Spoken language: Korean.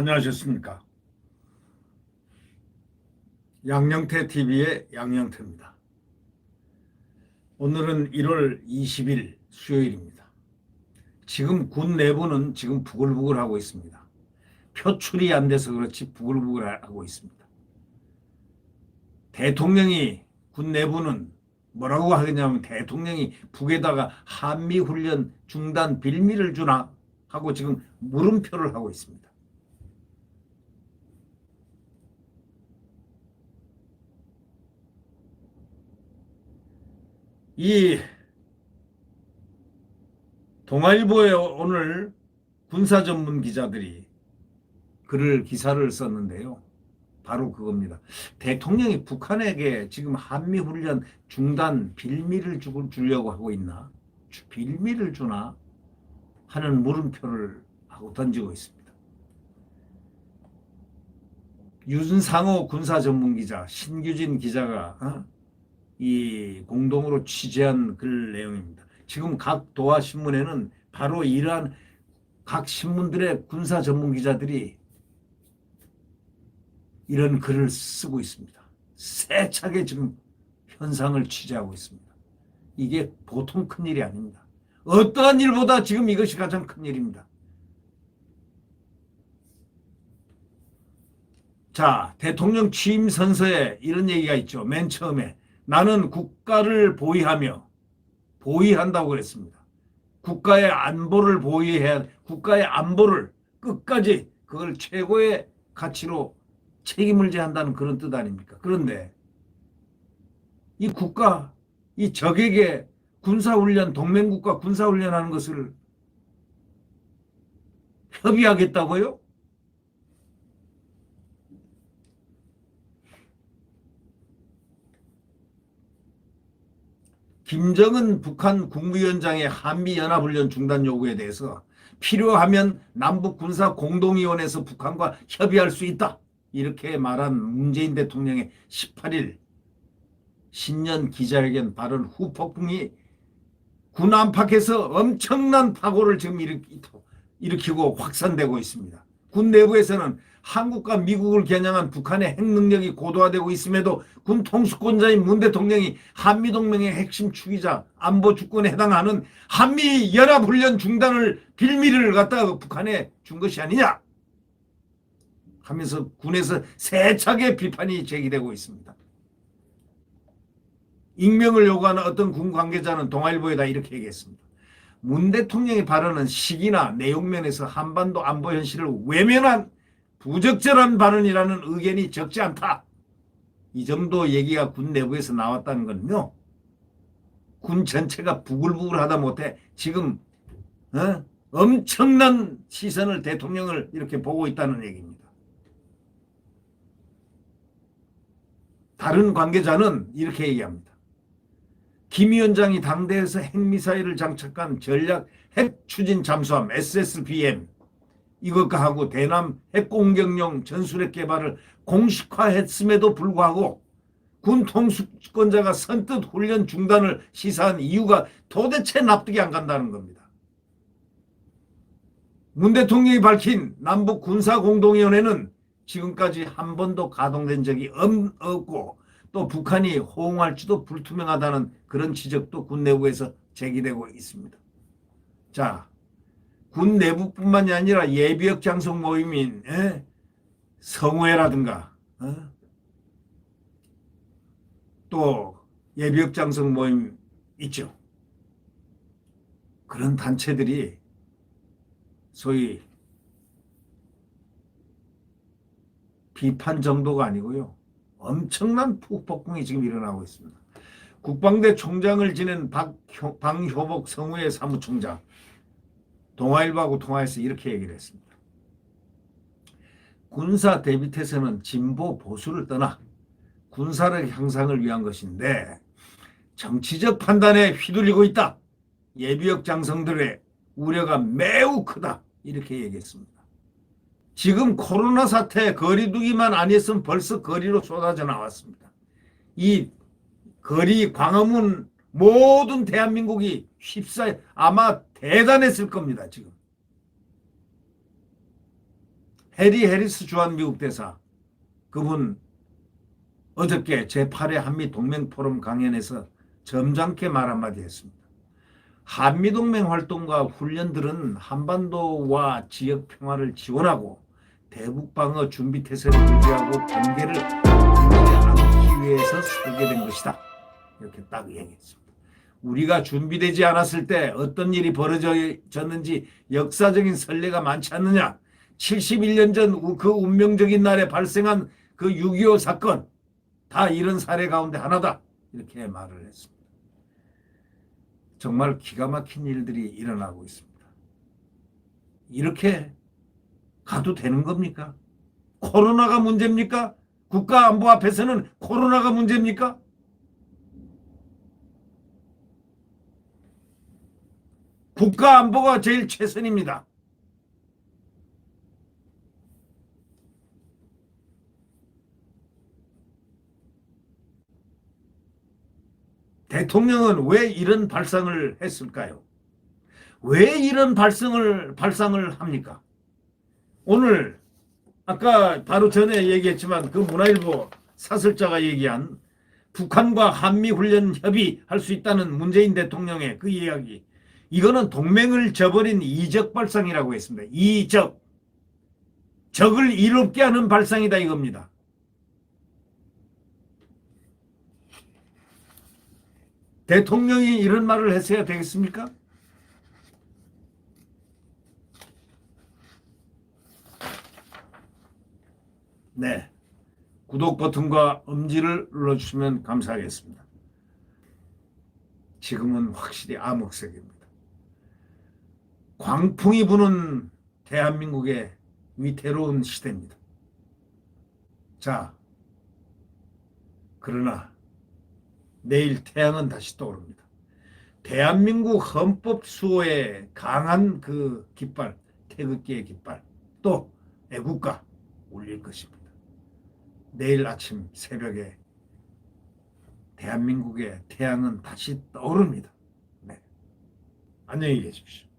안녕하셨습니까? 양영태 TV의 양영태입니다. 오늘은 1월 20일 수요일입니다. 지금 군 내부는 지금 부글부글하고 있습니다. 표출이 안 돼서 그렇지 부글부글하고 있습니다. 대통령이 군 내부는 뭐라고 하겠냐면 대통령이 북에다가 한미훈련 중단 빌미를 주나 하고 지금 물음표를 하고 있습니다. 이 동아일보에 오늘 군사 전문 기자들이 기사를 썼는데요. 바로 그겁니다. 대통령이 북한에게 지금 한미훈련 중단 빌미를 주려고 하고 있나? 빌미를 주나? 하는 물음표를 하고 던지고 있습니다. 윤상호 군사 전문 기자, 신규진 기자가 이 공동으로 취재한 글 내용입니다. 지금 각 도하 신문에는 바로 이러한 각 신문들의 군사 전문 기자들이 이런 글을 쓰고 있습니다. 세차게 지금 현상을 취재하고 있습니다. 이게 보통 큰일이 아닙니다. 어떠한 일보다 지금 이것이 가장 큰일입니다. 자, 대통령 취임 선서에 이런 얘기가 있죠. 맨 처음에 나는 국가를 보위한다고 그랬습니다. 국가의 안보를 국가의 안보를 끝까지 그걸 최고의 가치로 책임을 지한다는 그런 뜻 아닙니까? 그런데 이 적에게 군사훈련, 동맹국가 군사훈련하는 것을 협의하겠다고요? 김정은 북한 국무위원장의 한미연합훈련 중단 요구에 대해서 필요하면 남북군사공동위원회에서 북한과 협의할 수 있다. 이렇게 말한 문재인 대통령의 18일 신년 기자회견 발언 후 폭풍이 군 안팎에서 엄청난 파고를 지금 일으키고 확산되고 있습니다. 군 내부에서는 한국과 미국을 겨냥한 북한의 핵 능력이 고도화되고 있음에도 군 통수권자인 문 대통령이 한미동맹의 핵심 축이자 안보 주권에 해당하는 한미연합훈련 중단을 빌미를 갖다가 북한에 준 것이 아니냐 하면서 군에서 세차게 비판이 제기되고 있습니다. 익명을 요구하는 어떤 군 관계자는 동아일보에다 이렇게 얘기했습니다. 문 대통령의 발언은 시기나 내용면에서 한반도 안보 현실을 외면한 부적절한 발언이라는 의견이 적지 않다. 이 정도 얘기가 군 내부에서 나왔다는 건요. 군 전체가 부글부글하다 못해 지금 엄청난 시선을 대통령을 이렇게 보고 있다는 얘기입니다. 다른 관계자는 이렇게 얘기합니다. 김 위원장이 당대에서 핵미사일을 장착한 전략 핵추진 잠수함 SSBM 이것과 하고 대남 핵공격용 전술핵 개발을 공식화했음에도 불구하고 군 통수권자가 선뜻 훈련 중단을 시사한 이유가 도대체 납득이 안 간다는 겁니다. 문 대통령이 밝힌 남북군사공동위원회는 지금까지 한 번도 가동된 적이 없고 또 북한이 호응할지도 불투명하다는 그런 지적도 군 내부에서 제기되고 있습니다. 자, 군 내부뿐만이 아니라 예비역 장성 모임인 성우회라든가 또 예비역 장성 모임 있죠. 그런 단체들이 소위 비판 정도가 아니고요. 엄청난 폭풍이 지금 일어나고 있습니다. 국방대 총장을 지낸 방효복 성우회 사무총장 동아일보하고 통화해서 이렇게 얘기를 했습니다. 군사 대비태세는 진보 보수를 떠나 군사력 향상을 위한 것인데 정치적 판단에 휘둘리고 있다. 예비역 장성들의 우려가 매우 크다. 이렇게 얘기했습니다. 지금 코로나 사태 거리두기만 아니었으면 벌써 거리로 쏟아져 나왔습니다. 이 거리 광화문 모든 대한민국이 아마 대단했을 겁니다. 지금 해리 해리스 주한 미국 대사, 그분 어저께 제8회 한미 동맹 포럼 강연에서 점잖게 말 한마디 했습니다. 한미동맹 활동과 훈련들은 한반도와 지역 평화를 지원하고 대북 방어 준비 태세를 유지하고 경계를 흔들지 않기 위해서 설계된 것이다. 이렇게 딱 이야기했습니다. 우리가 준비되지 않았을 때 어떤 일이 벌어졌는지 역사적인 선례가 많지 않느냐. 71년 전 그 운명적인 날에 발생한 그 6.25 사건, 다 이런 사례 가운데 하나다. 이렇게 말을 했습니다. 정말 기가 막힌 일들이 일어나고 있습니다. 이렇게 가도 되는 겁니까? 코로나가 문제입니까? 국가 안보 앞에서는 코로나가 문제입니까? 국가 안보가 제일 최선입니다. 대통령은 왜 이런 발상을 했을까요? 왜 이런 발상을 합니까? 오늘 아까 바로 전에 얘기했지만 그 문화일보 사설자가 얘기한 북한과 한미훈련 협의할 수 있다는 문재인 대통령의 그 이야기, 이거는 동맹을 저버린 이적 발상이라고 했습니다. 이적. 적을 이롭게 하는 발상이다 이겁니다. 대통령이 이런 말을 했어야 되겠습니까? 네. 구독 버튼과 엄지를 눌러주시면 감사하겠습니다. 지금은 확실히 암흑색입니다. 광풍이 부는 대한민국의 위태로운 시대입니다. 자, 그러나 내일 태양은 다시 떠오릅니다. 대한민국 헌법 수호의 강한 그 깃발, 태극기의 깃발, 또 애국가 울릴 것입니다. 내일 아침 새벽에 대한민국의 태양은 다시 떠오릅니다. 네. 안녕히 계십시오.